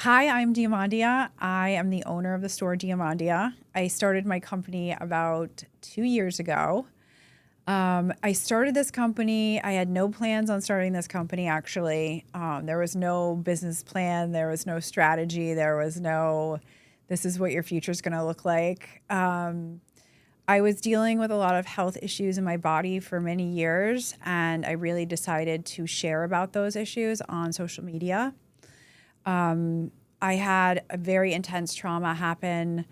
Hi, I'm Diamandia. I am the owner of the store Diamandia. I started my company about 2 years ago. I started this company. I had no plans on starting this company, actually. There was no business plan, there was no strategy, there was no, this is what your future is going to look like. I was dealing with a lot of health issues in my body for many years, and I really decided to share about those issues on social media. I had a very intense trauma happen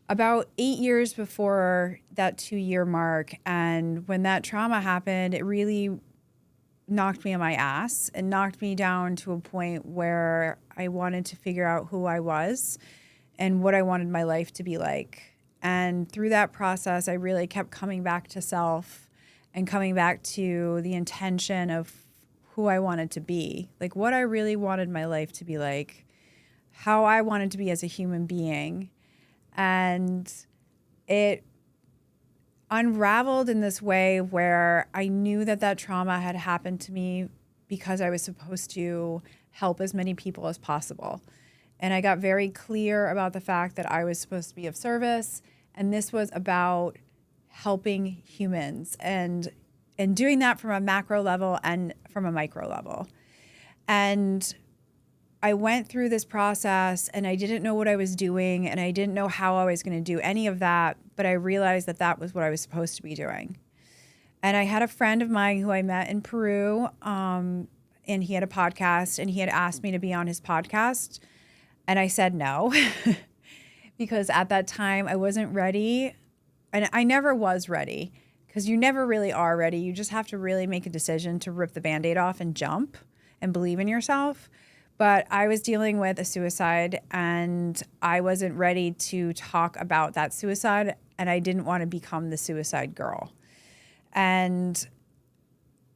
about 8 years before that 2 year mark. And when that trauma happened, it really knocked me on my ass and knocked me down to a point where I wanted to figure out who I was and what I wanted my life to be like. And through that process, I really kept coming back to self and coming back to the intention of who I wanted to be, like what I really wanted my life to be like, how I wanted to be as a human being. And it unraveled in this way where I knew that that trauma had happened to me because I was supposed to help as many people as possible. And I got very clear about the fact that I was supposed to be of service. And this was about helping humans and doing that from a macro level and from a micro level. And I went through this process and I didn't know what I was doing and I didn't know how I was going to do any of that, but I realized that that was what I was supposed to be doing. And I had a friend of mine who I met in Peru, and he had a podcast and he had asked me to be on his podcast. And I said no, because at that time I wasn't ready. And I never was ready, because you never really are ready. You just have to really make a decision to rip the Band-Aid off and jump and believe in yourself. But I was dealing with a suicide and I wasn't ready to talk about that suicide, and I didn't want to become the suicide girl. And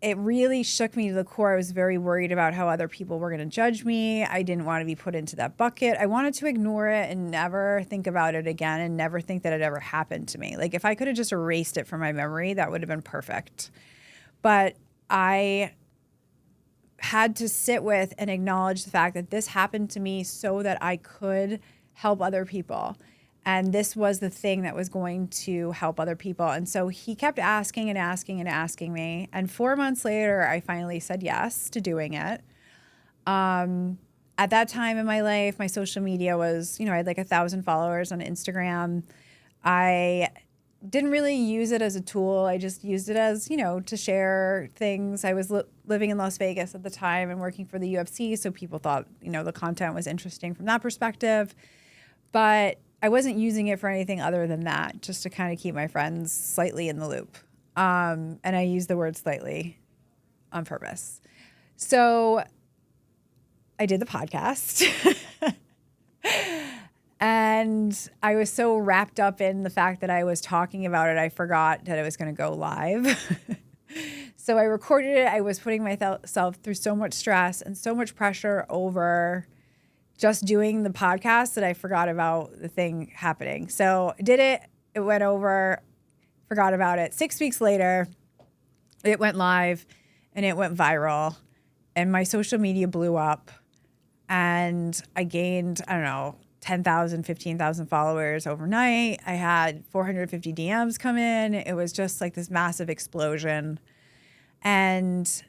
it really shook me to the core. I was very worried about how other people were going to judge me. I didn't want to be put into that bucket. I wanted to ignore it and never think about it again and never think that it ever happened to me. Like if I could have just erased it from my memory, that would have been perfect. But I had to sit with and acknowledge the fact that this happened to me so that I could help other people. And this was the thing that was going to help other people. And so he kept asking and asking and asking me. And 4 months later, I finally said yes to doing it. At that time in my life, my social media was, I had like 1,000 followers on Instagram. I didn't really use it as a tool. I just used it as, to share things. I was living in Las Vegas at the time and working for the UFC. So people thought, the content was interesting from that perspective. But I wasn't using it for anything other than that, just to kind of keep my friends slightly in the loop. And I use the word slightly on purpose. So I did the podcast. And I was so wrapped up in the fact that I was talking about it, I forgot that it was going to go live. So I recorded it. I was putting myself through so much stress and so much pressure over just doing the podcast that I forgot about the thing happening. So I did it. It went over, forgot about it. 6 weeks later, it went live and it went viral. And my social media blew up. And I gained, 10,000, 15,000 followers overnight. I had 450 DMs come in. It was just like this massive explosion. And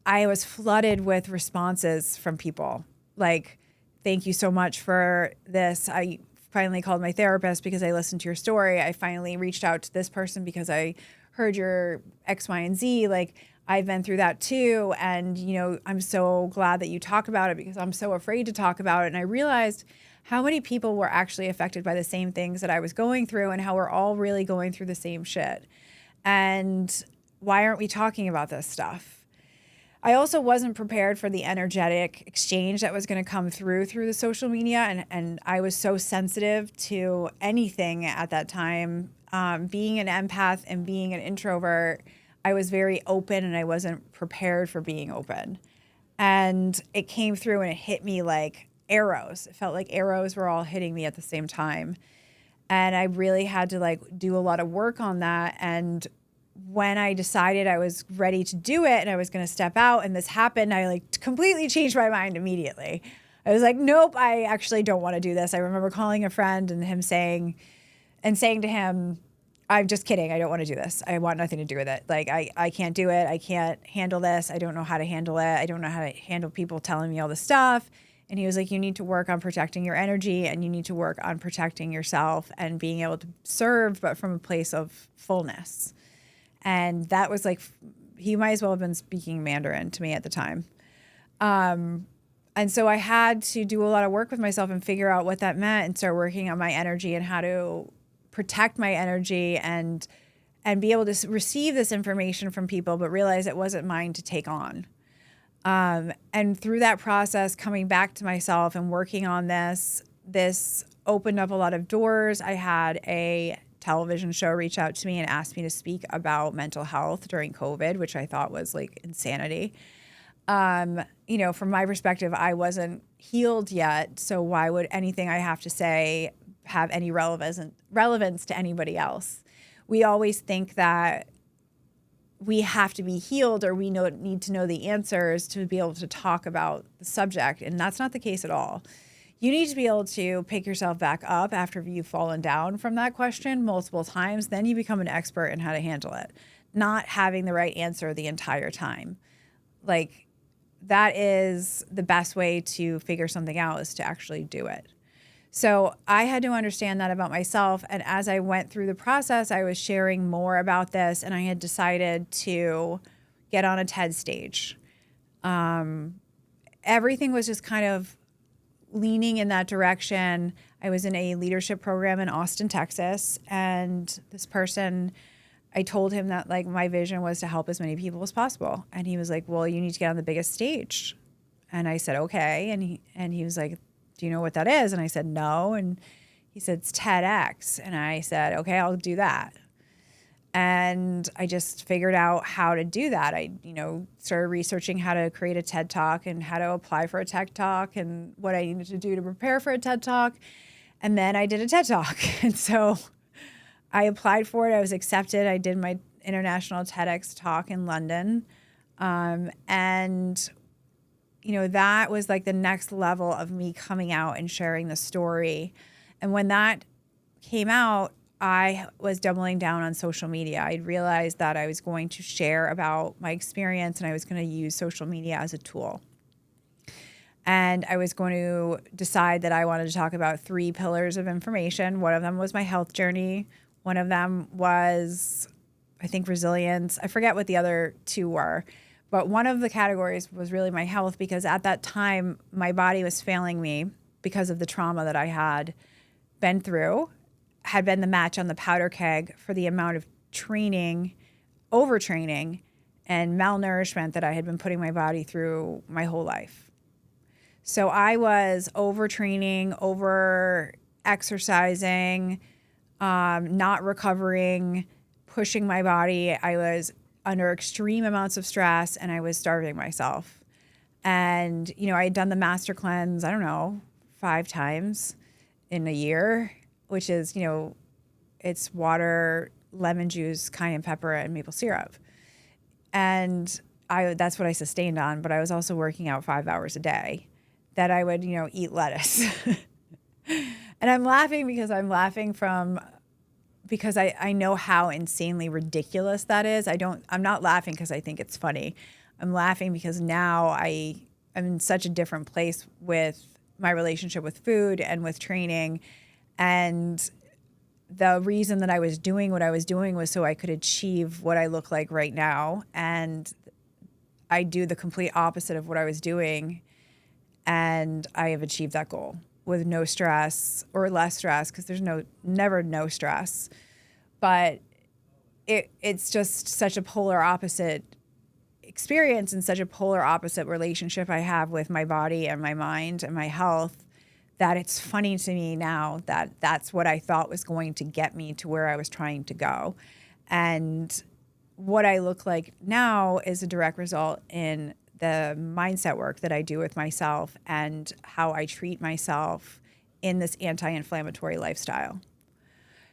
I was flooded with responses from people like, thank you so much for this. I finally called my therapist because I listened to your story. I finally reached out to this person because I heard your X, Y, and Z. Like, I've been through that too. And, I'm so glad that you talk about it because I'm so afraid to talk about it. And I realized how many people were actually affected by the same things that I was going through and how we're all really going through the same shit. And why aren't we talking about this stuff? I also wasn't prepared for the energetic exchange that was going to come through the social media. And I was so sensitive to anything at that time. Being an empath and being an introvert, I was very open and I wasn't prepared for being open. And it came through and it hit me like arrows. It felt like arrows were all hitting me at the same time. And I really had to do a lot of work on that. And when I decided I was ready to do it and I was going to step out and this happened, I completely changed my mind immediately. I was like, nope, I actually don't want to do this. I remember calling a friend and him saying to him, I'm just kidding. I don't want to do this. I want nothing to do with it. Like, I can't do it. I can't handle this. I don't know how to handle it. I don't know how to handle people telling me all this stuff. And he was like, you need to work on protecting your energy, and you need to work on protecting yourself and being able to serve, but from a place of fullness. And that was like, he might as well have been speaking Mandarin to me at the time. And so I had to do a lot of work with myself and figure out what that meant and start working on my energy and how to protect my energy and be able to receive this information from people, but realize it wasn't mine to take on. And through that process, coming back to myself and working on this opened up a lot of doors. I had a television show reach out to me and ask me to speak about mental health during COVID, which I thought was like insanity. From my perspective, I wasn't healed yet. So why would anything I have to say have any relevance to anybody else? We always think that we have to be healed or we need to know the answers to be able to talk about the subject. And that's not the case at all. You need to be able to pick yourself back up after you've fallen down from that question multiple times. Then you become an expert in how to handle it, not having the right answer the entire time. Like, that is the best way to figure something out, is to actually do it. So I had to understand that about myself. And as I went through the process, I was sharing more about this, and I had decided to get on a TED stage. Everything was just kind of leaning in that direction. I was in a leadership program in Austin, Texas, and this person, I told him that like my vision was to help as many people as possible. And he was like, well, you need to get on the biggest stage. And I said, okay. And he was like, do you know what that is? And I said, no. And he said, it's TEDx. And I said, okay, I'll do that. And I just figured out how to do that. I, started researching how to create a TED Talk and how to apply for a TED Talk and what I needed to do to prepare for a TED Talk. And then I did a TED Talk. And so I applied for it. I was accepted. I did my international TEDx talk in London. That was like the next level of me coming out and sharing the story. And when that came out, I was doubling down on social media. I realized that I was going to share about my experience, and I was going to use social media as a tool. And I was going to decide that I wanted to talk about 3 pillars of information. One of them was my health journey. One of them was, I think, resilience. I forget what the other 2 were. But one of the categories was really my health, because at that time, my body was failing me because of the trauma that I had been through, had been the match on the powder keg for the amount of training, overtraining, and malnourishment that I had been putting my body through my whole life. So I was overtraining, over exercising, not recovering, pushing my body. I was under extreme amounts of stress, and I was starving myself. And, I had done the Master Cleanse, 5 times in a year, which is, it's water, lemon juice, cayenne pepper, and maple syrup. And that's what I sustained on, but I was also working out 5 hours a day, that I would, eat lettuce. And I'm laughing because I know how insanely ridiculous that is. I'm not laughing because I think it's funny. I'm laughing because now I'm in such a different place with my relationship with food and with training. And the reason that I was doing what I was doing was so I could achieve what I look like right now. And I do the complete opposite of what I was doing. And I have achieved that goal with no stress or less stress, because there's never no stress. But it's just such a polar opposite experience and such a polar opposite relationship I have with my body and my mind and my health, that it's funny to me now that that's what I thought was going to get me to where I was trying to go. And what I look like now is a direct result in the mindset work that I do with myself and how I treat myself in this anti-inflammatory lifestyle.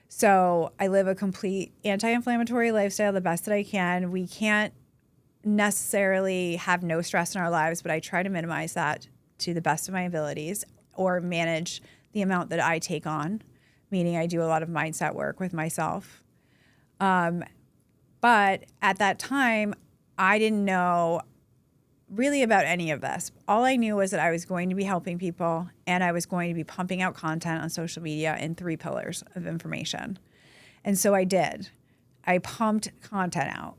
So I live a complete anti-inflammatory lifestyle the best that I can. We can't necessarily have no stress in our lives, but I try to minimize that to the best of my abilities or manage the amount that I take on, meaning I do a lot of mindset work with myself. But at that time, I didn't know really about any of this. All I knew was that I was going to be helping people and I was going to be pumping out content on social media in 3 pillars of information. And so I did. I pumped content out.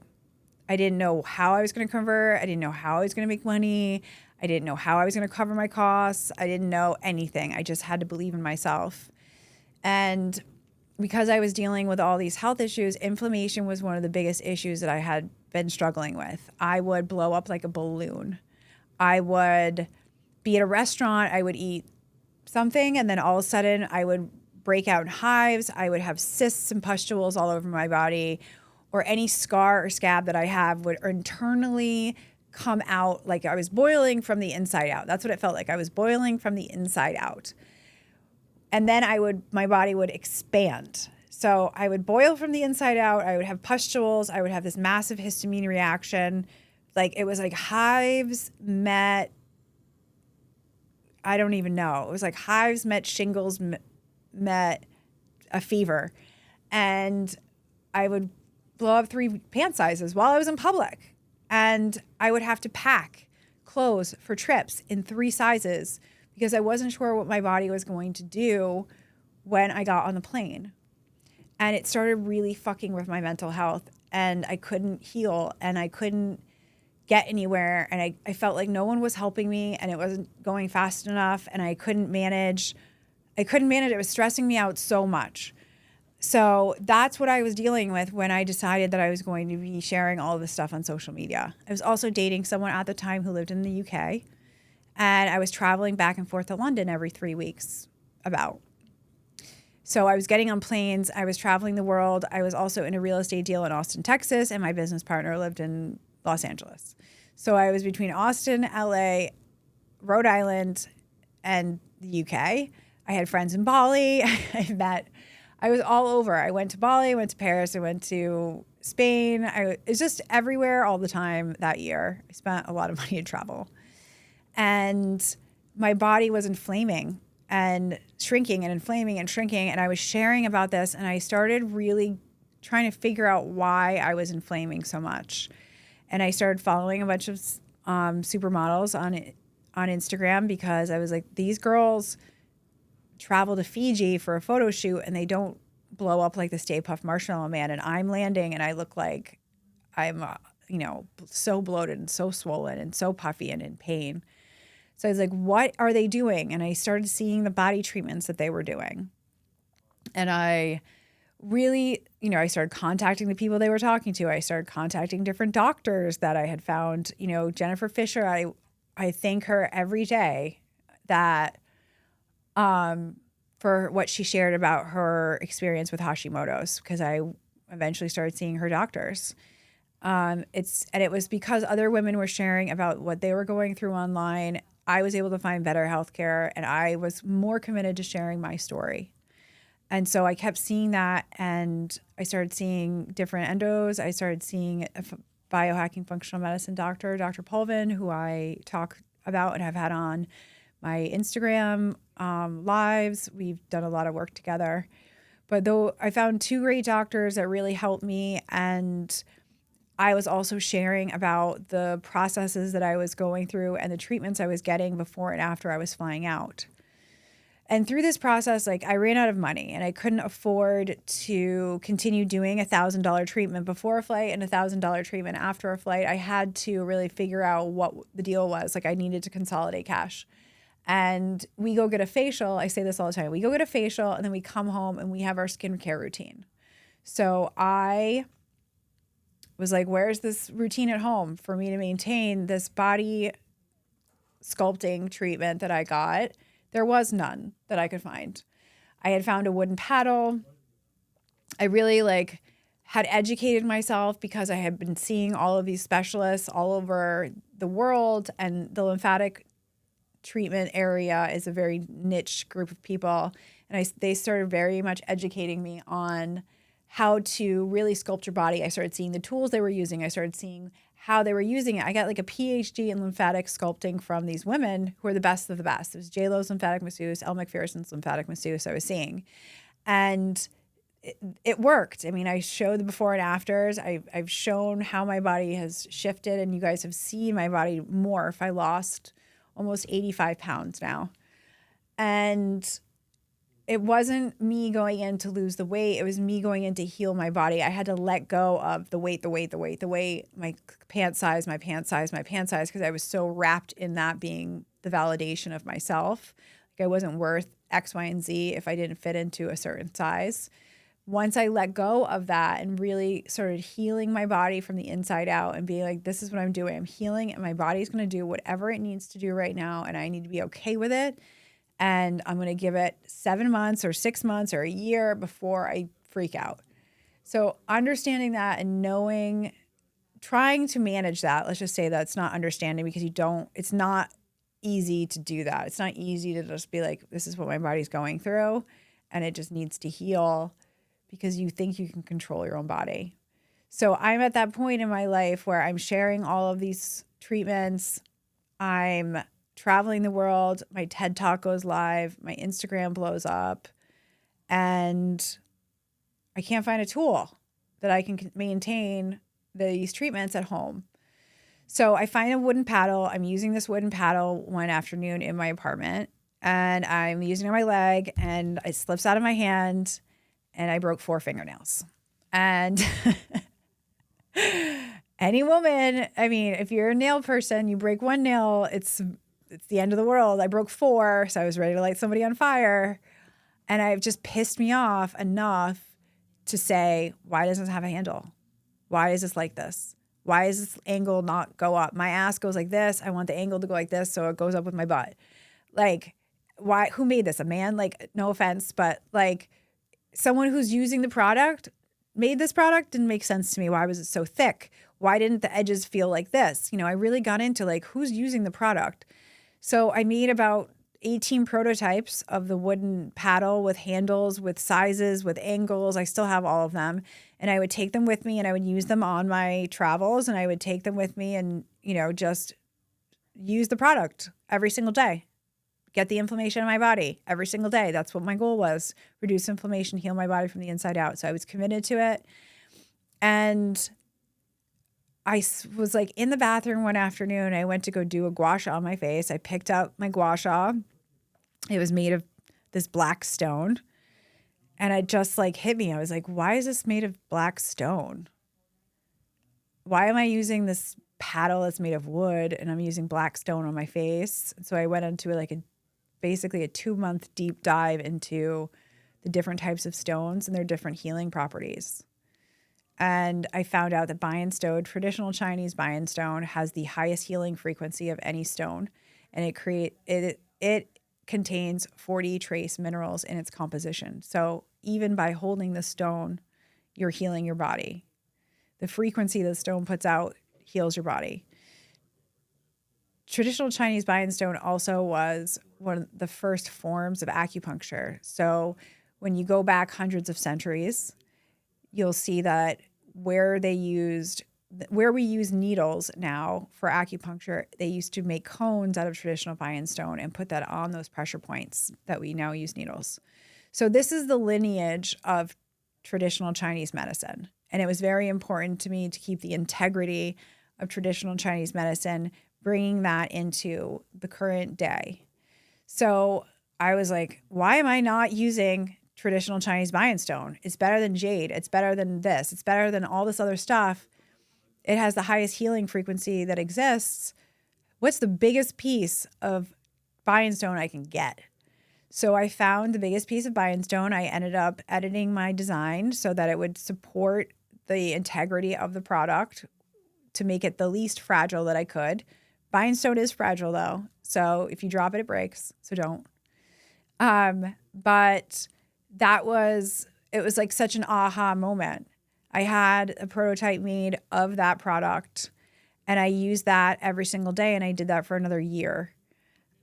I didn't know how I was going to convert. I didn't know how I was going to make money. I didn't know how I was going to cover my costs. I didn't know anything. I just had to believe in myself. And because I was dealing with all these health issues, inflammation was one of the biggest issues that I had been struggling with. I would blow up like a balloon. I would be at a restaurant, I would eat something, and then all of a sudden I would break out in hives. I would have cysts and pustules all over my body, or any scar or scab that I have would internally come out like I was boiling from the inside out. That's what it felt like. I was boiling from the inside out. And then my body would expand. So I would boil from the inside out. I would have pustules. I would have this massive histamine reaction. Like it was like hives met, I don't even know. It was like hives met shingles met a fever. And I would blow up 3 pant sizes while I was in public. And I would have to pack clothes for trips in 3 sizes because I wasn't sure what my body was going to do when I got on the plane. And it started really fucking with my mental health, and I couldn't heal and I couldn't get anywhere. And I felt like no one was helping me and it wasn't going fast enough and I couldn't manage. It was stressing me out so much. So that's what I was dealing with when I decided that I was going to be sharing all of this stuff on social media. I was also dating someone at the time who lived in the UK, and I was traveling back and forth to London every 3 weeks about. So I was getting on planes. I was traveling the world. I was also in a real estate deal in Austin, Texas, and my business partner lived in Los Angeles. So I was between Austin, LA, Rhode Island, and the UK. I had friends in Bali. I was all over. I went to Bali, I went to Paris, I went to Spain. It was just everywhere all the time that year. I spent a lot of money in travel. And my body was inflaming and shrinking and inflaming and shrinking. And I was sharing about this, and I started really trying to figure out why I was inflaming so much. And I started following a bunch of supermodels on Instagram because I was like, these girls travel to Fiji for a photo shoot and they don't blow up like the Stay Puft Marshmallow Man, and I'm landing and I look like I'm so bloated and so swollen and so puffy and in pain. So I was like, what are they doing? And I started seeing the body treatments that they were doing. And I really, I started contacting the people they were talking to. I started contacting different doctors that I had found. Jennifer Fisher, I thank her every day that for what she shared about her experience with Hashimoto's, because I eventually started seeing her doctors. And it was because other women were sharing about what they were going through online. I was able to find better healthcare, and I was more committed to sharing my story. And so I kept seeing that, and I started seeing different endos. I started seeing a biohacking functional medicine doctor, Dr. Pulvin, who I talk about and have had on my Instagram lives. We've done a lot of work together. But though I found 2 great doctors that really helped me, and I was also sharing about the processes that I was going through and the treatments I was getting before and after I was flying out. And through this process, I ran out of money and I couldn't afford to continue doing $1,000 treatment before a flight and $1,000 treatment after a flight. I had to really figure out what the deal was. I needed to consolidate cash. And we go get a facial. I say this all the time. We go get a facial and then we come home and we have our skincare routine. So I was like, where's this routine at home for me to maintain this body sculpting treatment that I got? There was none that I could find. I had found a wooden paddle. I really had educated myself because I had been seeing all of these specialists all over the world, and the lymphatic treatment area is a very niche group of people. And they started very much educating me on how to really sculpt your body. I started seeing the tools they were using. I started seeing how they were using it. I got like a PhD in lymphatic sculpting from these women who are the best of the best. It was J-Lo's lymphatic masseuse, Elle Macpherson's lymphatic masseuse I was seeing. And it worked. I mean, I showed the before and afters. I've shown how my body has shifted, and you guys have seen my body morph. I lost almost 85 pounds now. And it wasn't me going in to lose the weight. It was me going in to heal my body. I had to let go of the weight, my pant size, because I was so wrapped in that being the validation of myself. Like I wasn't worth X, Y, and Z if I didn't fit into a certain size. Once I let go of that and really started healing my body from the inside out and being like, this is what I'm doing. I'm healing, and my body's going to do whatever it needs to do right now, and I need to be okay with it. And I'm going to give it 7 months or 6 months or a year before I freak out. So understanding that and knowing, trying to manage that, let's just say that it's not understanding, because it's not easy to do that. It's not easy to just be like, this is what my body's going through and it just needs to heal, because you think you can control your own body. So I'm at that point in my life where I'm sharing all of these treatments. I'm traveling the world. My TED Talk goes live. My Instagram blows up. And I can't find a tool that I can maintain these treatments at home. So I find a wooden paddle. I'm using this wooden paddle one afternoon in my apartment, and I'm using it on my leg, and it slips out of my hand, and I broke 4 fingernails. And any woman, I mean, if you're a nail person, you break 1 nail, it's the end of the world. I broke 4, so I was ready to light somebody on fire. And I've just pissed me off enough to say, why doesn't it have a handle? Why is this like this? Why does this angle not go up? My ass goes like this. I want the angle to go like this so it goes up with my butt. Like, why? Who made this? A man? Like, no offense, but like someone who's using the product made this product. Didn't make sense to me. Why was it so thick? Why didn't the edges feel like this? You know, I really got into like, who's using the product? So I made about 18 prototypes of the wooden paddle with handles, with sizes, with angles. I still have all of them. And I would take them with me, and I would use them on my travels, and I would take them with me and, you know, just use the product every single day. Get the inflammation in my body every single day. That's what my goal was. Reduce inflammation, heal my body from the inside out. So I was committed to it. And I was like in the bathroom one afternoon. I went to go do a gua sha on my face. I picked up my gua sha. It was made of this black stone. And it just like hit me. I was like, why is this made of black stone? Why am I using this paddle that's made of wood and I'm using black stone on my face? And so I went into basically a 2-month deep dive into the different types of stones and their different healing properties. And I found out that Bienstone, traditional Chinese Bienstone, has the highest healing frequency of any stone. And it contains 40 trace minerals in its composition. So even by holding the stone, you're healing your body. The frequency the stone puts out heals your body. Traditional Chinese Bienstone also was one of the first forms of acupuncture. So when you go back hundreds of centuries, you'll see that where we use needles now for acupuncture, they used to make cones out of traditional Bienstone and put that on those pressure points that we now use needles. So this is the lineage of traditional Chinese medicine. And it was very important to me to keep the integrity of traditional Chinese medicine, bringing that into the current day. So I was like, why am I not using traditional Chinese Bienstone? It's better than jade. It's better than this. It's better than all this other stuff. It has the highest healing frequency that exists. What's the biggest piece of Bienstone I can get? So I found the biggest piece of Bienstone. I ended up editing my design so that it would support the integrity of the product to make it the least fragile that I could. Bienstone is fragile though. So if you drop it, it breaks. So don't. But it was like such an aha moment. I had a prototype made of that product and I used that every single day, and I did that for another year.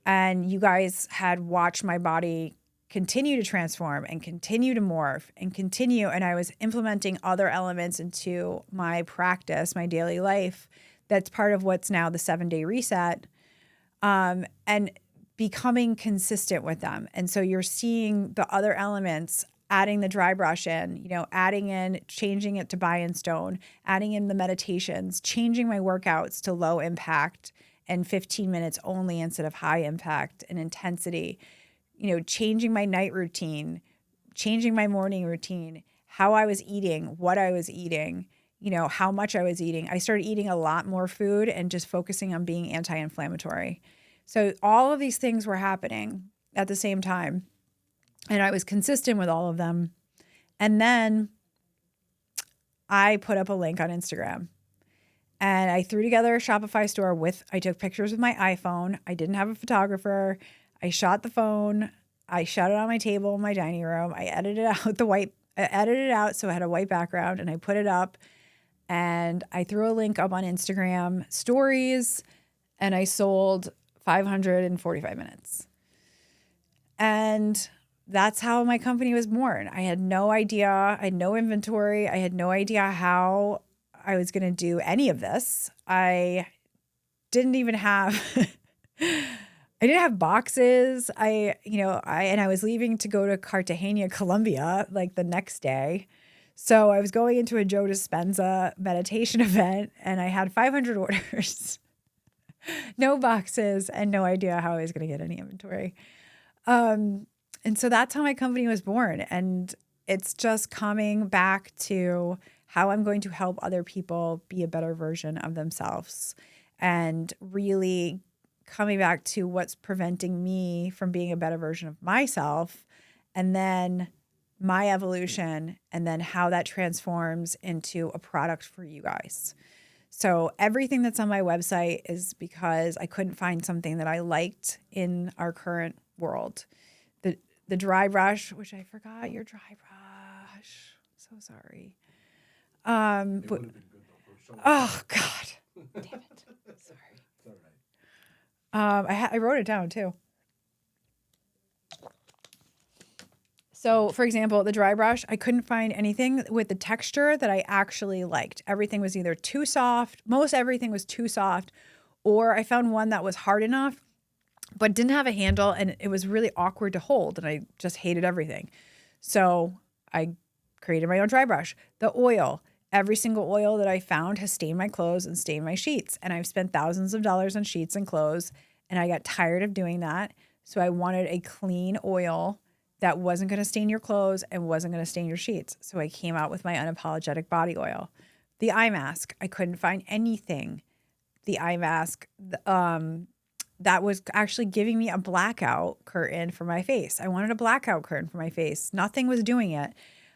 And you guys had watched my body continue to transform and continue to morph and continue. And I was implementing other elements into my practice, my daily life, that's part of what's now the 7-day reset, and becoming consistent with them. And so you're seeing the other elements, adding the dry brush in, adding in, changing it to buy in stone, adding in the meditations, changing my workouts to low impact and 15 minutes only instead of high impact and intensity, changing my night routine, changing my morning routine, how I was eating, what I was eating, how much I was eating. I started eating a lot more food and just focusing on being anti-inflammatory. So all of these things were happening at the same time. And I was consistent with all of them. And then I put up a link on Instagram. And I threw together a Shopify store I took pictures with my iPhone. I didn't have a photographer. I shot the phone. I shot it on my table in my dining room. I edited it out so it had a white background, and I put it up. And I threw a link up on Instagram stories, and I sold 545 minutes. And that's how my company was born. I had no idea. I had no inventory. I had no idea how I was going to do any of this. I didn't even have I didn't have boxes. I was leaving to go to Cartagena, Colombia, like the next day. So I was going into a Joe Dispenza meditation event, and I had 500 orders, no boxes, and no idea how I was going to get any inventory. And so that's how my company was born. And it's just coming back to how I'm going to help other people be a better version of themselves, and really coming back to what's preventing me from being a better version of myself, and then my evolution, and then how that transforms into a product for you guys. So everything that's on my website is because I couldn't find something that I liked in our current world. The dry brush, which I forgot your dry brush. So sorry. But, oh God, damn it. Sorry. It's all right. I wrote it down too. So, for example, the dry brush, I couldn't find anything with the texture that I actually liked. Everything was either too soft, most everything was too soft, or I found one that was hard enough but didn't have a handle, and it was really awkward to hold, and I just hated everything. So I created my own dry brush. The oil, every single oil that I found has stained my clothes and stained my sheets, and I've spent thousands of dollars on sheets and clothes, and I got tired of doing that. So I wanted a clean oil that wasn't going to stain your clothes and wasn't going to stain your sheets. So I came out with my unapologetic body oil. The eye mask, I couldn't find anything. The eye mask, that was actually giving me a blackout curtain for my face. I wanted a blackout curtain for my face. Nothing was doing it.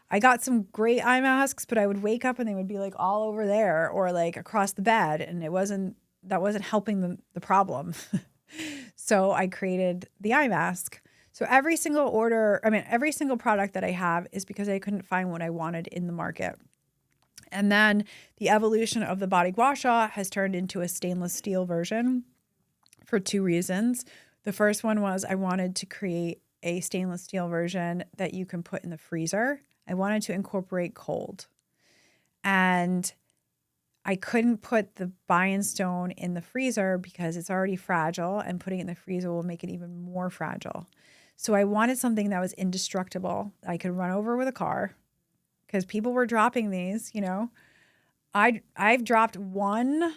I got some great eye masks, but I would wake up and they would be like all over there or like across the bed, and that wasn't helping the problem. So I created the eye mask. So every single product that I have is because I couldn't find what I wanted in the market. And then the evolution of the body gua sha has turned into a stainless steel version for two reasons. The first one was I wanted to create a stainless steel version that you can put in the freezer. I wanted to incorporate cold. And I couldn't put the buy-in stone in the freezer because it's already fragile, and putting it in the freezer will make it even more fragile. So I wanted something that was indestructible. I could run over with a car because people were dropping these, I've dropped one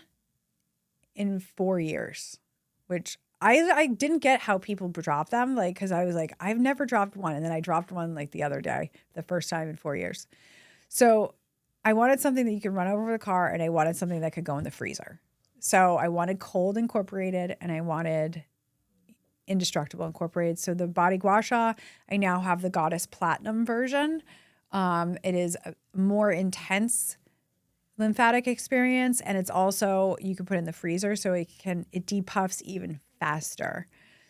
in 4 years, which I didn't get how people drop them. Like, cause I was like, I've never dropped one. And then I dropped one like the other day, the first time in 4 years. So I wanted something that you could run over with a car, and I wanted something that could go in the freezer. So I wanted cold incorporated, and I wanted indestructible incorporated. So the body gua sha, I now have the Goddess Platinum version. It is a more intense lymphatic experience, and it's also, you can put it in the freezer so it depuffs even faster.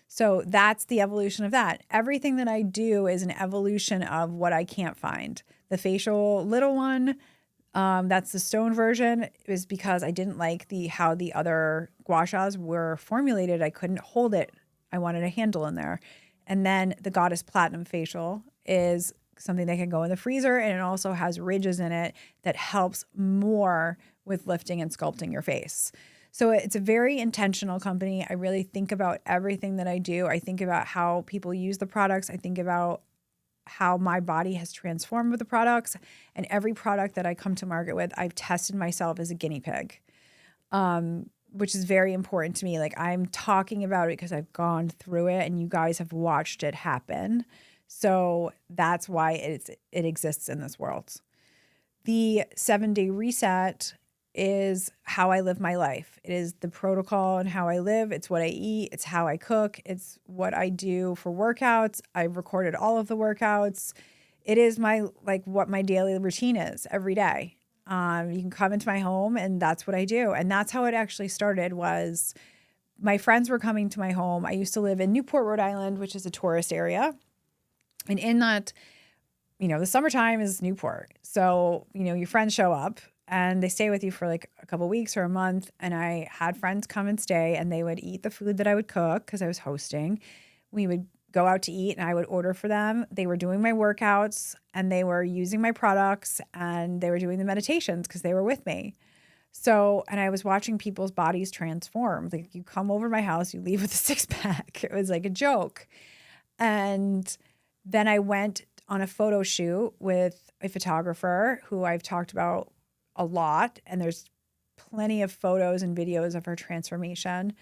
So that's the evolution of that. Everything that I do is an evolution of what I can't find. The facial little one, that's the stone version, is because I didn't like how the other gua shas were formulated. I couldn't hold it. I wanted a handle in there. And then the Goddess Platinum facial is something that can go in the freezer, and it also has ridges in it that helps more with lifting and sculpting your face. So it's a very intentional company. I really think about everything that I do. I think about how people use the products. I think about how my body has transformed with the products. And every product that I come to market with, I've tested myself as a guinea pig, which is very important to me. Like, I'm talking about it because I've gone through it and you guys have watched it happen. So that's why it exists in this world. The 7-day reset is how I live my life. It is the protocol and how I live. It's what I eat. It's how I cook. It's what I do for workouts. I've recorded all of the workouts. It is what my daily routine is every day. You can come into my home and that's what I do. And that's how it actually started. Was my friends were coming to my home. I used to live in Newport, Rhode Island, which is a tourist area. And in that, the summertime is Newport. So, your friends show up and they stay with you for like a couple of weeks or a month. And I had friends come and stay and they would eat the food that I would cook because I was hosting. We would go out to eat and I would order for them. They were doing my workouts and they were using my products and they were doing the meditations because they were with me. So, and I was watching people's bodies transform. Like, you come over my house, you leave with a 6-pack. It was like a joke. And then I went on a photo shoot with a photographer who I've talked about a lot. And there's plenty of photos and videos of her transformation.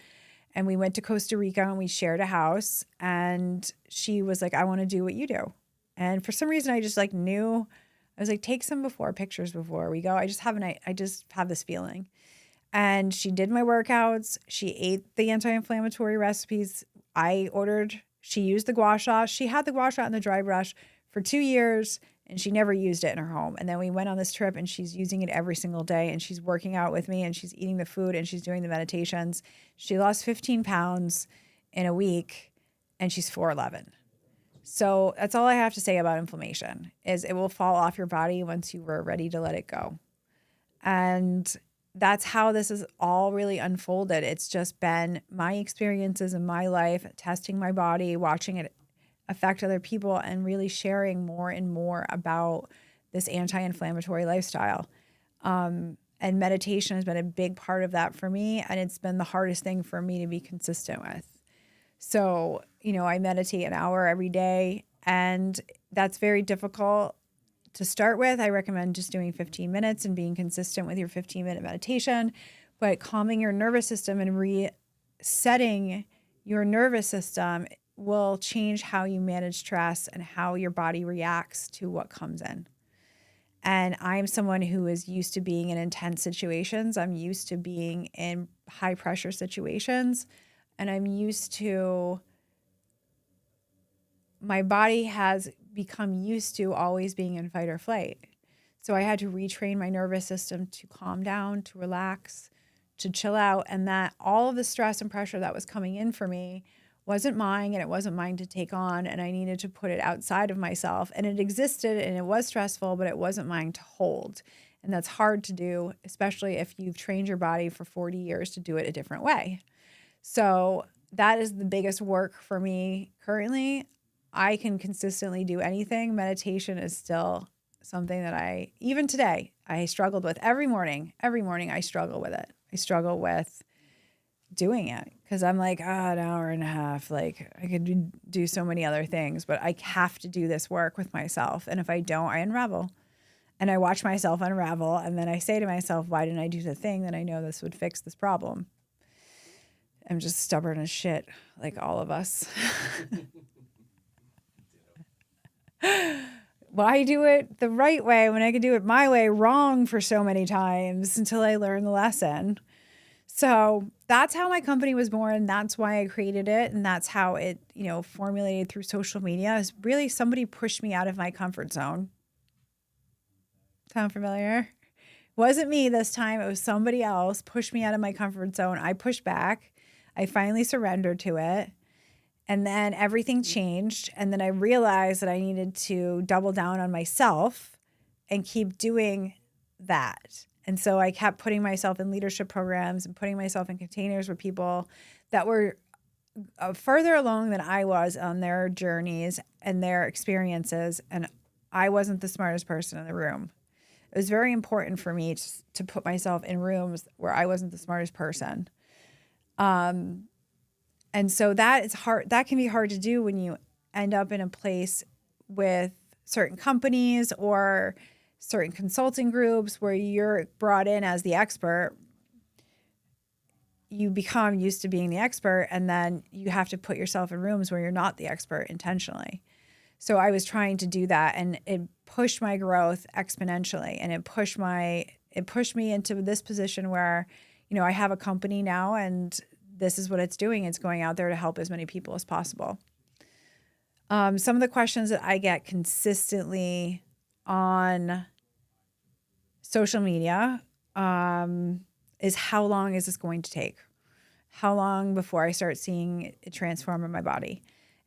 And we went to Costa Rica and we shared a house. And she was like, I want to do what you do. And for some reason, I just knew. I was like, take some pictures before we go. I just have this feeling. And she did my workouts. She ate the anti-inflammatory recipes I ordered. She used the gua sha. She had the gua sha and the dry brush for 2 years and she never used it in her home. And then we went on this trip and she's using it every single day and she's working out with me and she's eating the food and she's doing the meditations. She lost 15 pounds in a week and she's 4'11". So that's all I have to say about inflammation is it will fall off your body once you were ready to let it go. And that's how this is all really unfolded. It's just been my experiences in my life, testing my body, watching it affect other people, and really sharing more and more about this anti-inflammatory lifestyle. And meditation has been a big part of that for me. And it's been the hardest thing for me to be consistent with. So, I meditate an hour every day, and that's very difficult to start with. I recommend just doing 15 minutes and being consistent with your 15-minute meditation, but calming your nervous system and resetting your nervous system will change how you manage stress and how your body reacts to what comes in. And I'm someone who is used to being in intense situations. I'm used to being in high pressure situations. And I'm used to, my body has become used to always being in fight or flight. So I had to retrain my nervous system to calm down, to relax, to chill out. And that all of the stress and pressure that was coming in for me wasn't mine, and it wasn't mine to take on. And I needed to put it outside of myself. And it existed and it was stressful, but it wasn't mine to hold. And that's hard to do, especially if you've trained your body for 40 years to do it a different way. So that is the biggest work for me currently. I can consistently do anything. Meditation is still something that even today, I struggled with every morning. Every morning I struggle with it. I struggle with doing it because I'm like, an hour and a half. Like, I could do so many other things, but I have to do this work with myself. And if I don't, I unravel. And I watch myself unravel. And then I say to myself, why didn't I do the thing that I know this would fix this problem? I'm just stubborn as shit, like all of us. Why do it the right way when I could do it my way wrong for so many times until I learn the lesson? So that's how my company was born. That's why I created it. And that's how it, formulated through social media. Is really somebody pushed me out of my comfort zone. Sound familiar? Wasn't me this time. It was somebody else pushed me out of my comfort zone. I pushed back. I finally surrendered to it. And then everything changed. And then I realized that I needed to double down on myself and keep doing that. And so I kept putting myself in leadership programs and putting myself in containers with people that were further along than I was on their journeys and their experiences. And I wasn't the smartest person in the room. It was very important for me to put myself in rooms where I wasn't the smartest person. And so that is hard. That can be hard to do when you end up in a place with certain companies or certain consulting groups where you're brought in as the expert. You become used to being the expert, and then you have to put yourself in rooms where you're not the expert intentionally. So I was trying to do that, and it pushed my growth exponentially, and it pushed me into this position where, I have a company now, and this is what it's doing. It's going out there to help as many people as possible. Some of the questions that I get consistently on social media is, how long is this going to take? How long before I start seeing it transform in my body?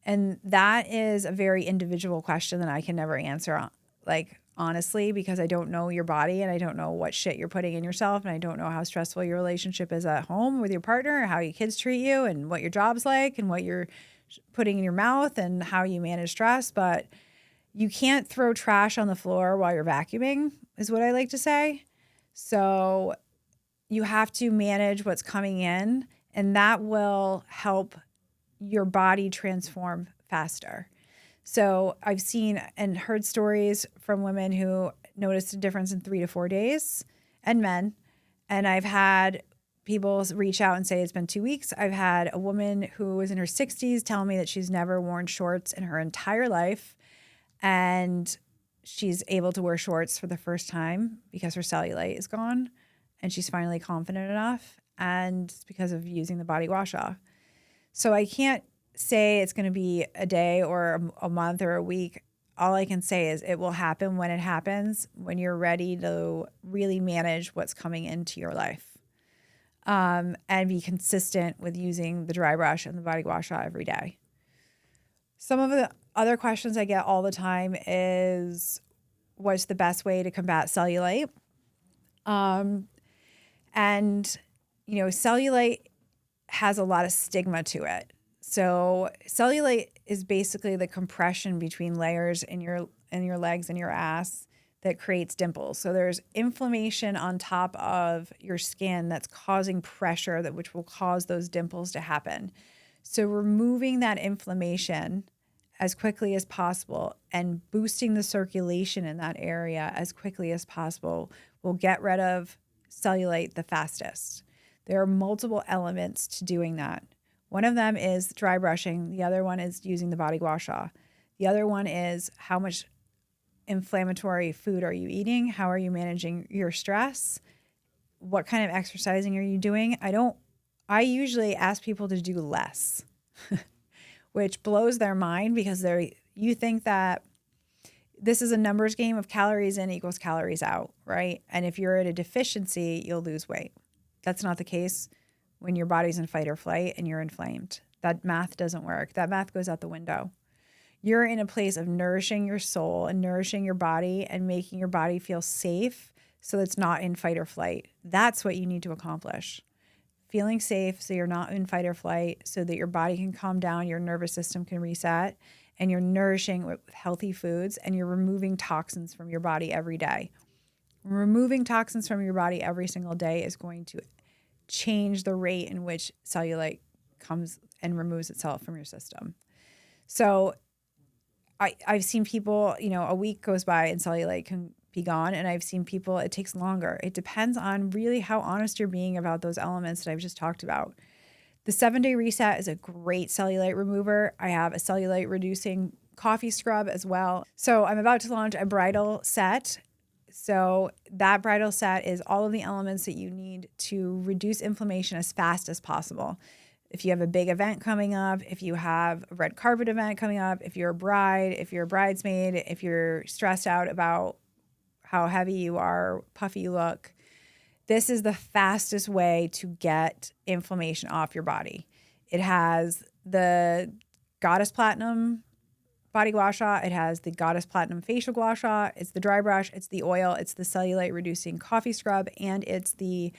And that is a very individual question that I can never answer, honestly, because I don't know your body and I don't know what shit you're putting in yourself, and I don't know how stressful your relationship is at home with your partner, or how your kids treat you, and what your job's like, and what you're putting in your mouth, and how you manage stress. But you can't throw trash on the floor while you're vacuuming, is what I like to say. So you have to manage what's coming in, and that will help your body transform faster. So I've seen and heard stories from women who noticed a difference in 3 to 4 days, and men. And I've had people reach out and say it's been 2 weeks. I've had a woman who was in her 60s tell me that she's never worn shorts in her entire life, and she's able to wear shorts for the first time because her cellulite is gone, and she's finally confident enough, and it's because of using the Body Gua Sha. So I can't say it's going to be a day or a month or a week. All I can say is it will happen when it happens, when you're ready to really manage what's coming into your life, and be consistent with using the dry brush and the Body Gua Sha every day. Some of the other questions I get all the time is, what's the best way to combat cellulite? Cellulite has a lot of stigma to it. So cellulite is basically the compression between layers in your legs and your ass that creates dimples. So there's inflammation on top of your skin that's causing pressure, which will cause those dimples to happen. So removing that inflammation as quickly as possible and boosting the circulation in that area as quickly as possible will get rid of cellulite the fastest. There are multiple elements to doing that. One of them is dry brushing. The other one is using the Body Gua Sha. The other one is, how much inflammatory food are you eating? How are you managing your stress? What kind of exercising are you doing? I usually ask people to do less, which blows their mind, because you think that this is a numbers game of calories in equals calories out, right? And if you're at a deficiency, you'll lose weight. That's not the case when your body's in fight or flight and you're inflamed. That math doesn't work. That math goes out the window. You're in a place of nourishing your soul and nourishing your body and making your body feel safe so it's not in fight or flight. That's what you need to accomplish. Feeling safe so you're not in fight or flight, so that your body can calm down, your nervous system can reset, and you're nourishing with healthy foods, and you're removing toxins from your body every day. Removing toxins from your body every single day is going to change the rate in which cellulite comes and removes itself from your system. So I've seen people, a week goes by and cellulite can be gone. And I've seen people, it takes longer. It depends on really how honest you're being about those elements that I've just talked about. The 7-day reset is a great cellulite remover. I have a cellulite reducing coffee scrub as well. So I'm about to launch a bridal set. So that bridal set is all of the elements that you need to reduce inflammation as fast as possible. If you have a big event coming up, if you have a red carpet event coming up, if you're a bride, if you're a bridesmaid, if you're stressed out about how heavy you are, puffy you look, this is the fastest way to get inflammation off your body. It has the Goddess Platinum Body Gua Sha. It has the Goddess Platinum Facial Gua Sha. It's the dry brush. It's the oil. It's the cellulite reducing coffee scrub. And it's the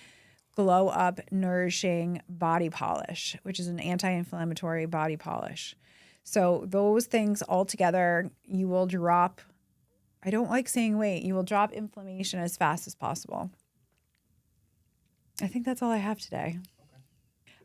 Glow Up Nourishing Body Polish, which is an anti-inflammatory body polish. So those things all together, you will drop I don't like saying wait. You will drop inflammation as fast as possible. I think that's all I have today.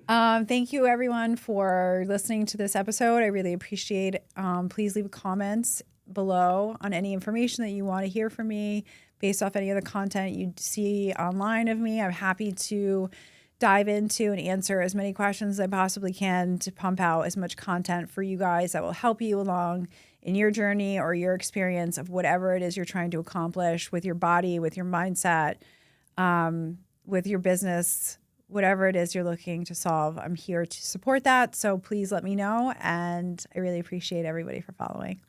Thank you, everyone, for listening to this episode. I really appreciate it. Please leave comments below on any information that you want to hear from me based off any of the content you see online of me. I'm happy to dive into and answer as many questions as I possibly can to pump out as much content for you guys that will help you along in your journey or your experience of whatever it is you're trying to accomplish with your body, with your mindset, with your business, whatever it is you're looking to solve. I'm here to support that. So please let me know. And I really appreciate everybody for following.